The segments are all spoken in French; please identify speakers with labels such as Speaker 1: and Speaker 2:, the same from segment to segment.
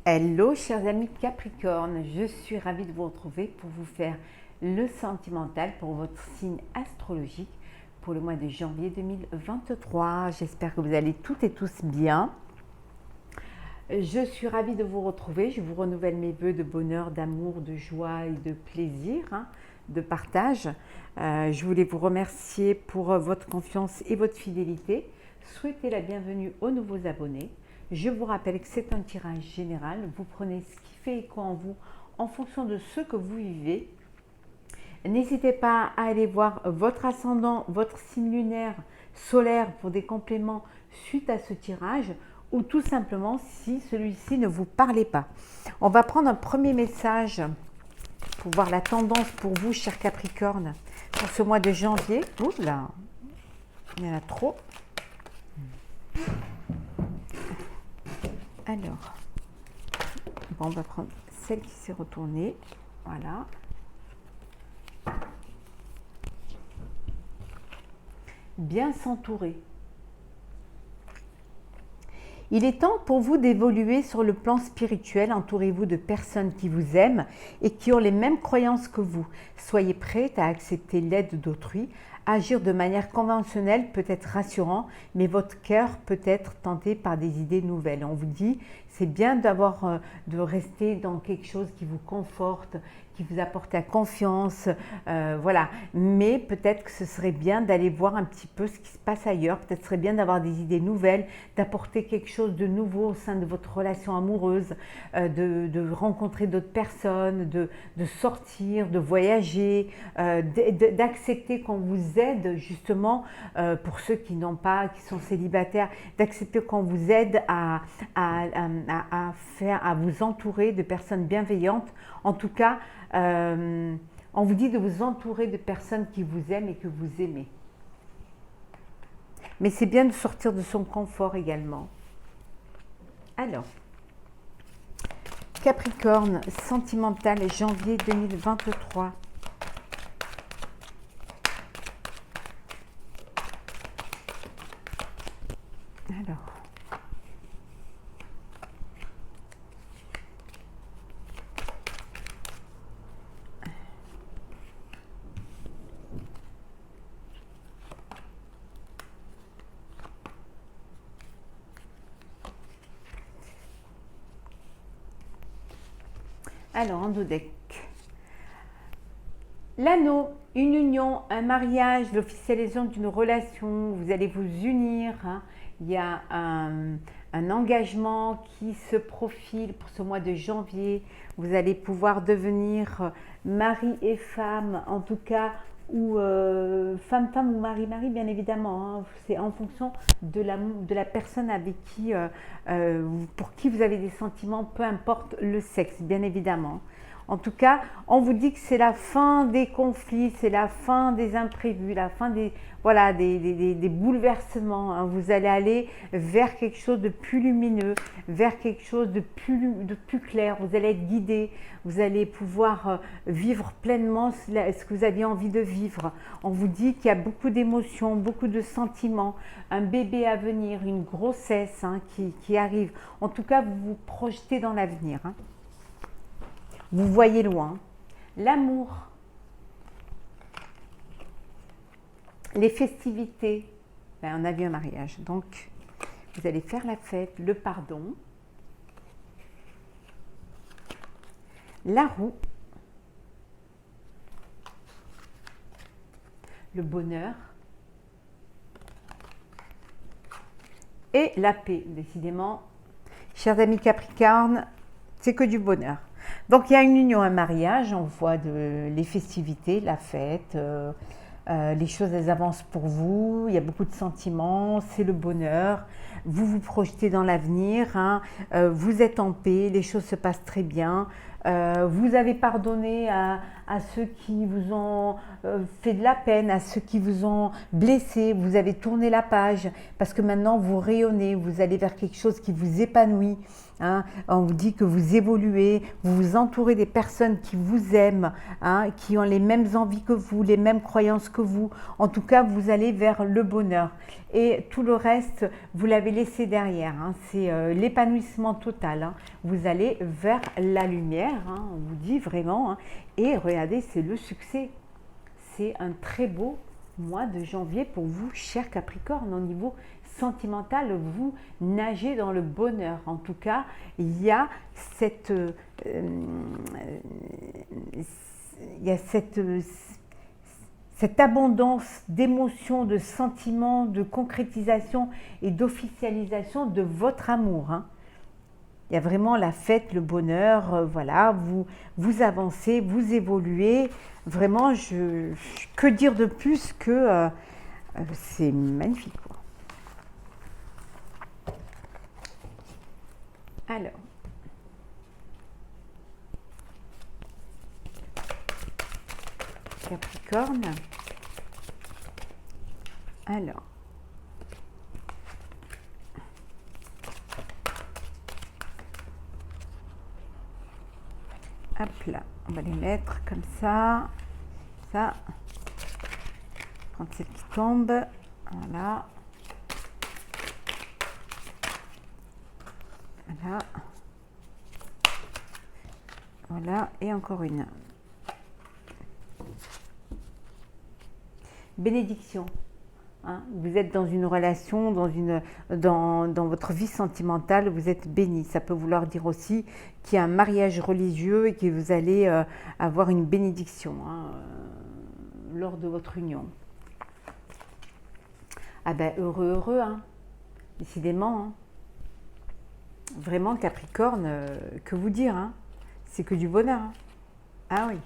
Speaker 1: Hello chers amis Capricorne, je suis ravie de vous retrouver pour vous faire le sentimental pour votre signe astrologique pour le mois de janvier 2023. J'espère que vous allez toutes et tous bien. Je suis ravie de vous retrouver, je vous renouvelle mes vœux de bonheur, d'amour, de joie et de plaisir, de partage. Je voulais vous remercier pour votre confiance et votre fidélité. Souhaitez la bienvenue aux nouveaux abonnés. Je vous rappelle que c'est un tirage général. Vous prenez ce qui fait écho en vous en fonction de ce que vous vivez. N'hésitez pas à aller voir votre ascendant, votre signe lunaire, solaire pour des compléments suite à ce tirage ou tout simplement si celui-ci ne vous parlait pas. On va prendre un premier message pour voir la tendance pour vous, chers Capricorne, pour ce mois de janvier. Oula, il y en a trop. Alors, bon, on va prendre celle qui s'est retournée. Voilà. Bien s'entourer. Il est temps pour vous d'évoluer sur le plan spirituel. Entourez-vous de personnes qui vous aiment et qui ont les mêmes croyances que vous. Soyez prête à accepter l'aide d'autrui. Agir de manière conventionnelle peut être rassurant, mais votre cœur peut être tenté par des idées nouvelles. On vous dit, c'est bien de rester dans quelque chose qui vous conforte, qui vous apporte la confiance, voilà. Mais peut-être que ce serait bien d'aller voir un petit peu ce qui se passe ailleurs. Peut-être que ce serait bien d'avoir des idées nouvelles, d'apporter quelque chose de nouveau au sein de votre relation amoureuse, de rencontrer d'autres personnes, de sortir, de voyager, d'accepter qu'on vous aide justement, pour ceux qui n'ont pas, qui sont célibataires, d'accepter qu'on vous aide à vous entourer de personnes bienveillantes. En tout cas, on vous dit de vous entourer de personnes qui vous aiment et que vous aimez. Mais c'est bien de sortir de son confort également. Alors, Capricorne, sentimental, janvier 2023. Alors, en dos deck. L'anneau, une union, un mariage, l'officialisation d'une relation, vous allez vous unir. Il y a un engagement qui se profile pour ce mois de janvier. Vous allez pouvoir devenir mari et femme, en tout cas, ou femme-femme ou mari-mari, bien évidemment. C'est en fonction de la personne avec qui, pour qui vous avez des sentiments, peu importe le sexe, bien évidemment. En tout cas, on vous dit que c'est la fin des conflits, c'est la fin des imprévus, la fin des bouleversements. Vous allez aller vers quelque chose de plus lumineux, vers quelque chose de plus clair. Vous allez être guidé, vous allez pouvoir vivre pleinement ce que vous aviez envie de vivre. On vous dit qu'il y a beaucoup d'émotions, beaucoup de sentiments, un bébé à venir, une grossesse qui arrive. En tout cas, vous vous projetez dans l'avenir. Vous voyez loin. L'amour, les festivités, on a vu un mariage, donc vous allez faire la fête, le pardon, la roue, le bonheur et la paix. Décidément, chers amis Capricorne, c'est que du bonheur. Donc il y a une union, un mariage, on voit les festivités, la fête, les choses elles avancent pour vous, il y a beaucoup de sentiments, c'est le bonheur, vous vous projetez dans l'avenir, vous êtes en paix, les choses se passent très bien, vous avez pardonné à ceux qui vous ont fait de la peine, à ceux qui vous ont blessé, vous avez tourné la page parce que maintenant vous rayonnez, vous allez vers quelque chose qui vous épanouit. hein. On vous dit que vous évoluez, vous vous entourez des personnes qui vous aiment, hein, qui ont les mêmes envies que vous, les mêmes croyances que vous. En tout cas, vous allez vers le bonheur. Et tout le reste, vous l'avez laissé derrière, hein. C'est l'épanouissement total, hein. Vous allez vers la lumière, hein, on vous dit vraiment, hein. Et regardez, c'est le succès. C'est un très beau mois de janvier pour vous, cher Capricorne. Au niveau sentimental, vous nagez dans le bonheur. En tout cas, il y a cette abondance d'émotions, de sentiments, de concrétisation et d'officialisation de votre amour, hein. Il y a vraiment la fête, le bonheur, voilà, vous avancez, vous évoluez. Vraiment, que dire de plus que c'est magnifique, quoi. Alors, Capricorne. Alors, hop là, on va les mettre comme ça, ça, prendre celle qui tombe, voilà, voilà, voilà, et encore une. Bénédiction. Hein, vous êtes dans une relation, dans votre vie sentimentale, vous êtes béni. Ça peut vouloir dire aussi qu'il y a un mariage religieux et que vous allez avoir une bénédiction, hein, lors de votre union. Ah ben heureux, heureux, hein, décidément. Hein. Vraiment Capricorne, que vous dire, hein, c'est que du bonheur. Hein. Ah oui.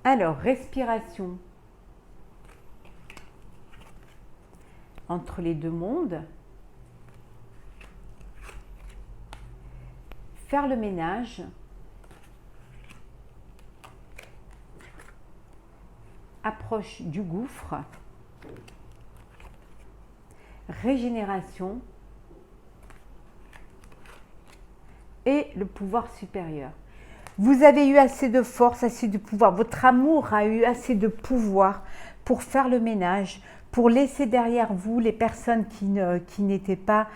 Speaker 1: Alors, respiration. Entre les deux mondes, faire le ménage, approche du gouffre, régénération et le pouvoir supérieur. Vous avez eu assez de force, assez de pouvoir, votre amour a eu assez de pouvoir pour faire le ménage, pour laisser derrière vous les personnes qui n'étaient pas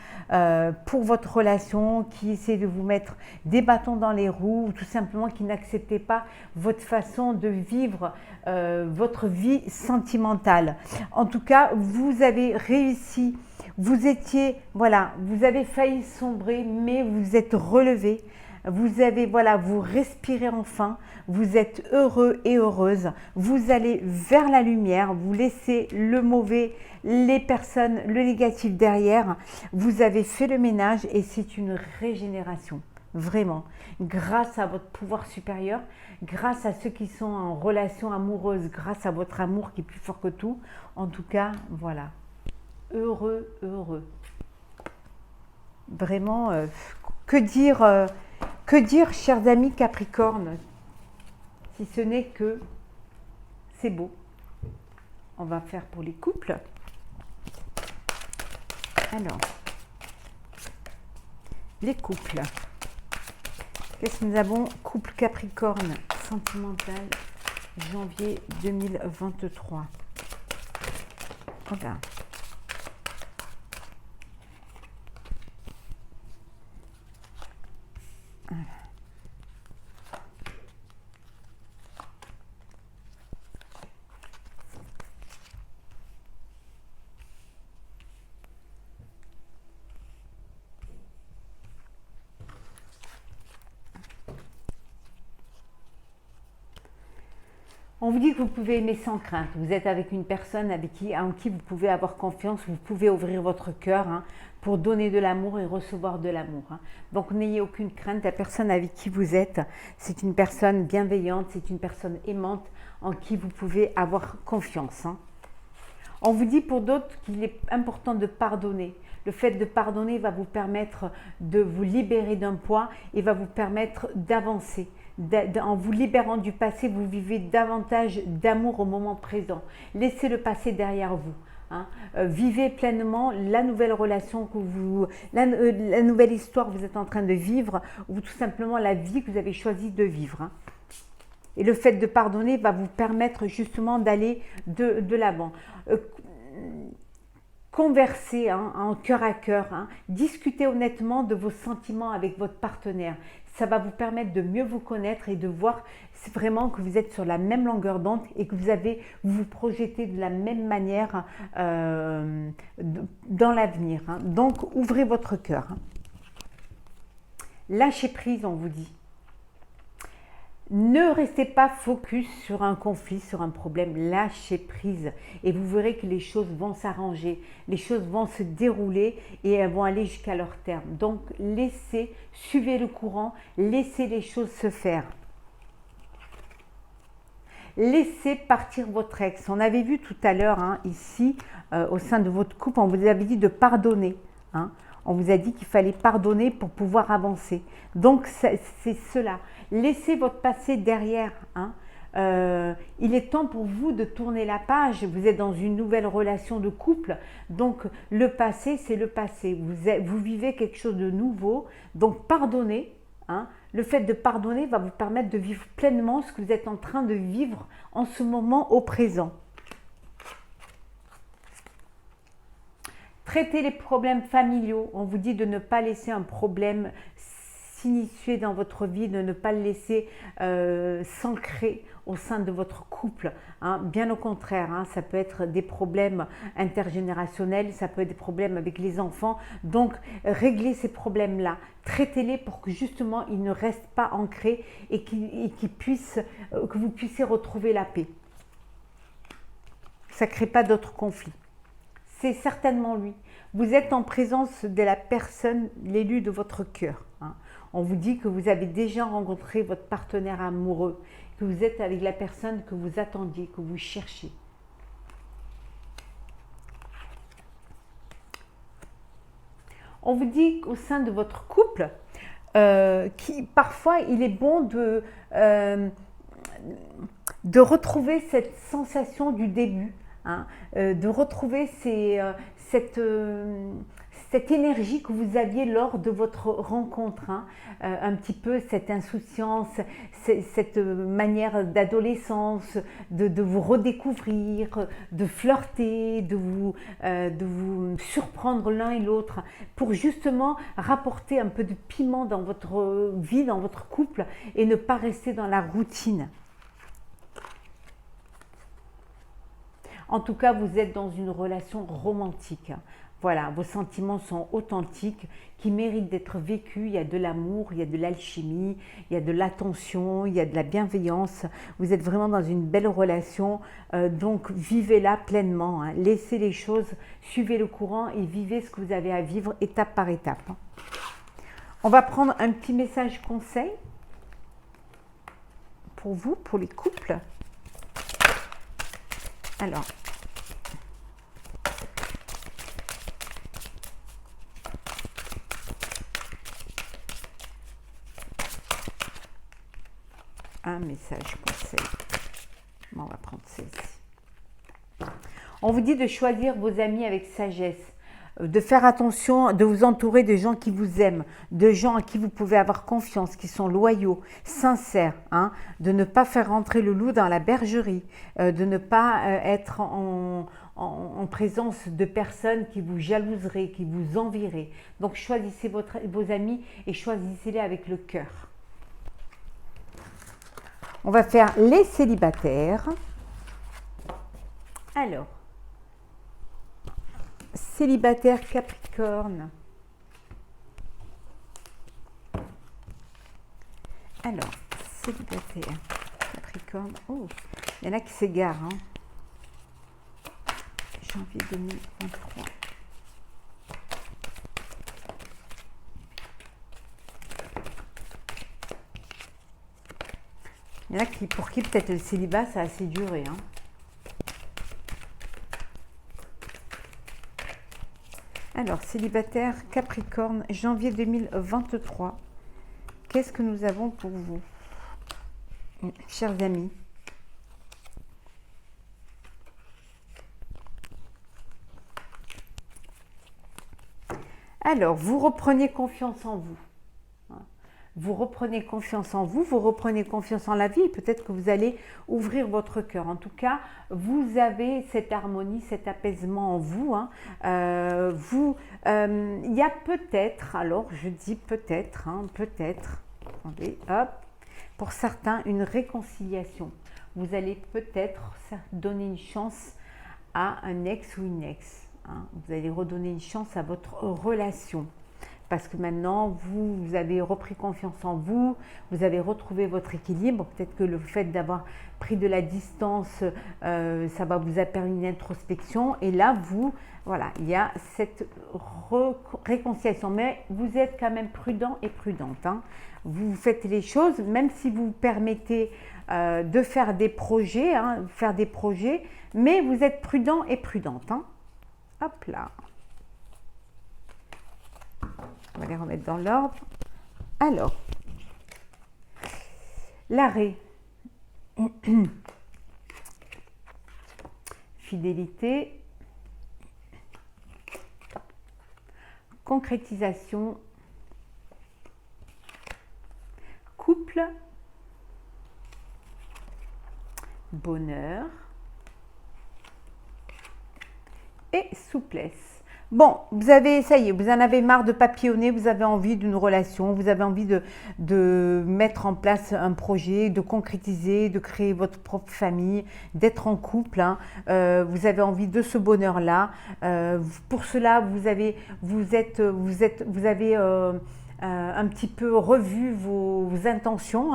Speaker 1: pour votre relation, qui essaient de vous mettre des bâtons dans les roues, ou tout simplement qui n'acceptaient pas votre façon de vivre votre vie sentimentale. En tout cas, vous avez réussi, vous étiez, voilà, vous avez failli sombrer, mais vous êtes relevé. Vous avez, voilà, vous respirez enfin, vous êtes heureux et heureuse, vous allez vers la lumière, vous laissez le mauvais, les personnes, le négatif derrière, vous avez fait le ménage et c'est une régénération, vraiment, grâce à votre pouvoir supérieur, grâce à ceux qui sont en relation amoureuse, grâce à votre amour qui est plus fort que tout, en tout cas, voilà, heureux, heureux. Vraiment, que dire, chers amis Capricorne, si ce n'est que c'est beau. On va faire pour les couples. Alors, les couples. Qu'est-ce que nous avons? Couple Capricorne, sentimental, janvier 2023. Voilà. On vous dit que vous pouvez aimer sans crainte. Vous êtes avec une personne en qui vous pouvez avoir confiance. Vous pouvez ouvrir votre cœur, hein, pour donner de l'amour et recevoir de l'amour. Hein. Donc n'ayez aucune crainte. La personne avec qui vous êtes, c'est une personne bienveillante, c'est une personne aimante en qui vous pouvez avoir confiance. Hein. On vous dit pour d'autres qu'il est important de pardonner. Le fait de pardonner va vous permettre de vous libérer d'un poids et va vous permettre d'avancer. En vous libérant du passé, vous vivez davantage d'amour au moment présent. Laissez le passé derrière vous. hein. Vivez pleinement la nouvelle relation que vous, la nouvelle histoire que vous êtes en train de vivre, ou tout simplement la vie que vous avez choisi de vivre, hein. Et le fait de pardonner va vous permettre justement d'aller de l'avant. Conversez, hein, en cœur à cœur, hein. Discutez honnêtement de vos sentiments avec votre partenaire. Ça va vous permettre de mieux vous connaître et de voir vraiment que vous êtes sur la même longueur d'onde et que vous vous projetez de la même manière dans l'avenir, hein. Donc, ouvrez votre cœur, hein. Lâchez prise, on vous dit. Ne restez pas focus sur un conflit, sur un problème, lâchez prise et vous verrez que les choses vont s'arranger, les choses vont se dérouler et elles vont aller jusqu'à leur terme. Donc suivez le courant, laissez les choses se faire. Laissez partir votre ex. On avait vu tout à l'heure, hein, ici, au sein de votre couple, on vous avait dit de pardonner, hein. On vous a dit qu'il fallait pardonner pour pouvoir avancer. Donc, c'est cela. Laissez votre passé derrière, hein. Il est temps pour vous de tourner la page. Vous êtes dans une nouvelle relation de couple. Donc, le passé, c'est le passé. Vous vivez quelque chose de nouveau. Donc, pardonnez, hein. Le fait de pardonner va vous permettre de vivre pleinement ce que vous êtes en train de vivre en ce moment au présent. Traitez les problèmes familiaux. On vous dit de ne pas laisser un problème s'initier dans votre vie, de ne pas le laisser s'ancrer au sein de votre couple, hein. Bien au contraire, hein, ça peut être des problèmes intergénérationnels, ça peut être des problèmes avec les enfants. Donc, réglez ces problèmes-là. Traitez-les pour que justement, ils ne restent pas ancrés et que vous puissiez retrouver la paix. Ça ne crée pas d'autres conflits. C'est certainement lui. Vous êtes en présence de la personne, l'élu de votre cœur, hein. On vous dit que vous avez déjà rencontré votre partenaire amoureux, que vous êtes avec la personne que vous attendiez, que vous cherchez. On vous dit qu'au sein de votre couple, parfois il est bon de retrouver cette sensation du début, hein, de retrouver cette énergie que vous aviez lors de votre rencontre, hein, un petit peu cette insouciance, cette manière d'adolescence, de vous redécouvrir, de flirter, de vous surprendre l'un et l'autre, pour justement rapporter un peu de piment dans votre vie, dans votre couple, et ne pas rester dans la routine. En tout cas, vous êtes dans une relation romantique. Voilà, vos sentiments sont authentiques, qui méritent d'être vécus. Il y a de l'amour, il y a de l'alchimie, il y a de l'attention, il y a de la bienveillance. Vous êtes vraiment dans une belle relation, donc vivez-la pleinement, hein. Laissez les choses, suivez le courant et vivez ce que vous avez à vivre étape par étape, hein. On va prendre un petit message conseil pour vous, pour les couples. Alors, un message conseil. Bon, on va prendre celle-ci. On vous dit de choisir vos amis avec sagesse, de faire attention, de vous entourer de gens qui vous aiment, de gens à qui vous pouvez avoir confiance, qui sont loyaux, sincères, hein, de ne pas faire rentrer le loup dans la bergerie, de ne pas être en présence de personnes qui vous jalouseraient, qui vous envieraient. Donc choisissez vos amis et choisissez-les avec le cœur. On va faire les célibataires. Alors, célibataire Capricorne. Alors, célibataire Capricorne. Oh, il y en a qui s'égarent, hein. Janvier 2023. Il y en a pour qui peut-être le célibat, ça a assez duré, hein. Alors, célibataire Capricorne, janvier 2023. Qu'est-ce que nous avons pour vous, chers amis? Alors, vous reprenez confiance en vous. Vous reprenez confiance en vous, vous reprenez confiance en la vie. Peut-être que vous allez ouvrir votre cœur. En tout cas, vous avez cette harmonie, cet apaisement en vous. Il y a peut-être, alors je dis peut-être, peut-être, attendez, hop, pour certains, une réconciliation. Vous allez peut-être donner une chance à un ex ou une ex. Vous allez redonner une chance à votre relation. Parce que maintenant, vous avez repris confiance en vous, vous avez retrouvé votre équilibre. Peut-être que le fait d'avoir pris de la distance, ça va vous a permis une introspection. Et là, voilà, il y a cette réconciliation. Mais vous êtes quand même prudent et prudente. Vous faites les choses, même si vous permettez de faire des projets, mais vous êtes prudent et prudente. Hop là. On va les remettre dans l'ordre. Alors, l'arrêt, fidélité, concrétisation, couple, bonheur et souplesse. Bon, ça y est, vous en avez marre de papillonner, vous avez envie d'une relation, vous avez envie de mettre en place un projet, de concrétiser, de créer votre propre famille, d'être en couple. Vous avez envie de ce bonheur-là. Pour cela, vous avez un petit peu revu vos intentions.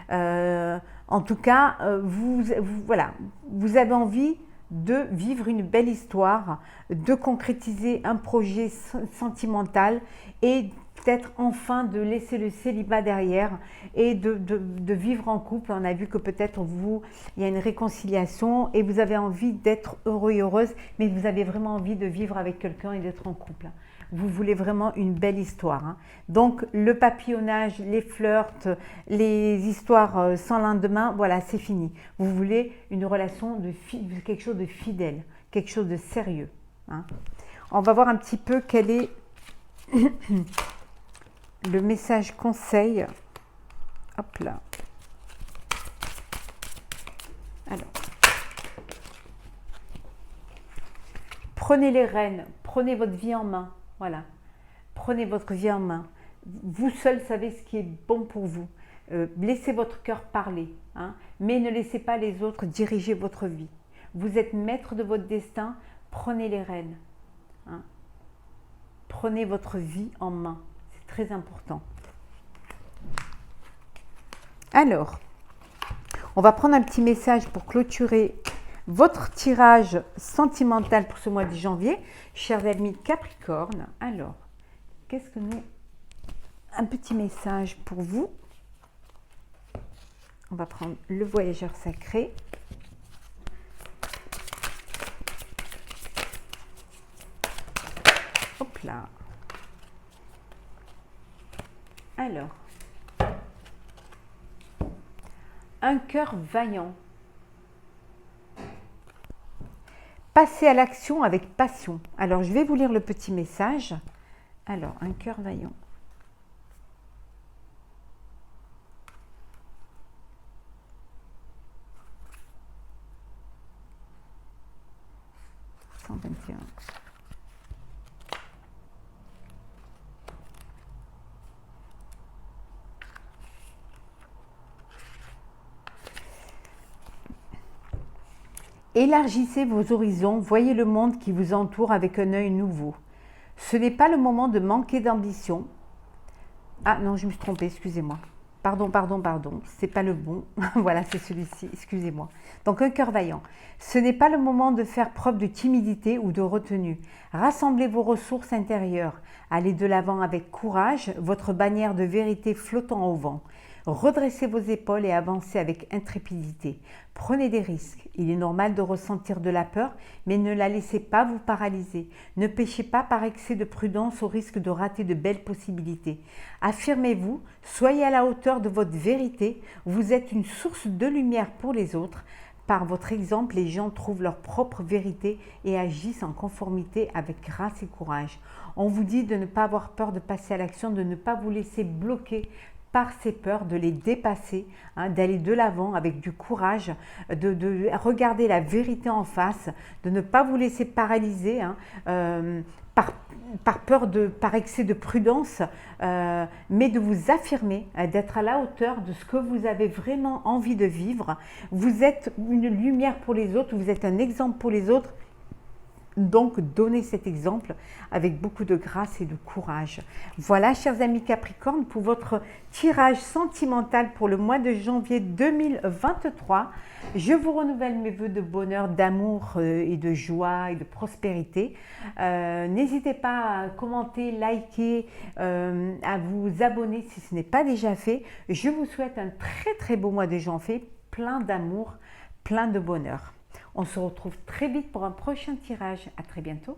Speaker 1: En tout cas, voilà, vous avez envie de vivre une belle histoire, de concrétiser un projet sentimental et peut-être enfin de laisser le célibat derrière et de vivre en couple. On a vu que peut-être il y a une réconciliation et vous avez envie d'être heureux et heureuse, mais vous avez vraiment envie de vivre avec quelqu'un et d'être en couple. Vous voulez vraiment une belle histoire. Donc le papillonnage, les flirts, les histoires sans lendemain, voilà, c'est fini. Vous voulez une relation quelque chose de fidèle, quelque chose de sérieux. On va voir un petit peu quel est le message conseil. Hop là. Alors, prenez les rênes, prenez votre vie en main. Voilà, prenez votre vie en main. Vous seul savez ce qui est bon pour vous. Laissez votre cœur parler, mais ne laissez pas les autres diriger votre vie. Vous êtes maître de votre destin, prenez les rênes. Prenez votre vie en main, c'est très important. Alors, on va prendre un petit message pour clôturer votre tirage sentimental pour ce mois de janvier, chers amis Capricorne. Alors, qu'est-ce que nous... Un petit message pour vous. On va prendre le voyageur sacré. Hop là. Alors, un cœur vaillant. Passez à l'action avec passion. Alors, je vais vous lire le petit message. Alors, un cœur vaillant. Élargissez vos horizons, voyez le monde qui vous entoure avec un œil nouveau. Ce n'est pas le moment de manquer d'ambition. Ah non, je me suis trompée, excusez-moi. Pardon, c'est pas le bon. Voilà, c'est celui-ci, excusez-moi. Donc, un cœur vaillant. Ce n'est pas le moment de faire preuve de timidité ou de retenue. Rassemblez vos ressources intérieures. Allez de l'avant avec courage, votre bannière de vérité flottant au vent. Redressez vos épaules et avancez avec intrépidité. Prenez des risques. Il est normal de ressentir de la peur, mais ne la laissez pas vous paralyser. Ne péchez pas par excès de prudence au risque de rater de belles possibilités. Affirmez-vous, soyez à la hauteur de votre vérité. Vous êtes une source de lumière pour les autres. par votre exemple, les gens trouvent leur propre vérité et agissent en conformité avec grâce et courage. On vous dit de ne pas avoir peur de passer à l'action, de ne pas vous laisser bloquer par ces peurs, de les dépasser, hein, d'aller de l'avant avec du courage, de regarder la vérité en face, de ne pas vous laisser paralyser hein, par peur, par excès de prudence, mais de vous affirmer, d'être à la hauteur de ce que vous avez vraiment envie de vivre. Vous êtes une lumière pour les autres, vous êtes un exemple pour les autres. Donc, donnez cet exemple avec beaucoup de grâce et de courage. Voilà, chers amis Capricorne, pour votre tirage sentimental pour le mois de janvier 2023. Je vous renouvelle mes vœux de bonheur, d'amour et de joie et de prospérité. N'hésitez pas à commenter, liker, à vous abonner si ce n'est pas déjà fait. Je vous souhaite un très très beau mois de janvier, plein d'amour, plein de bonheur. On se retrouve très vite pour un prochain tirage. À très bientôt.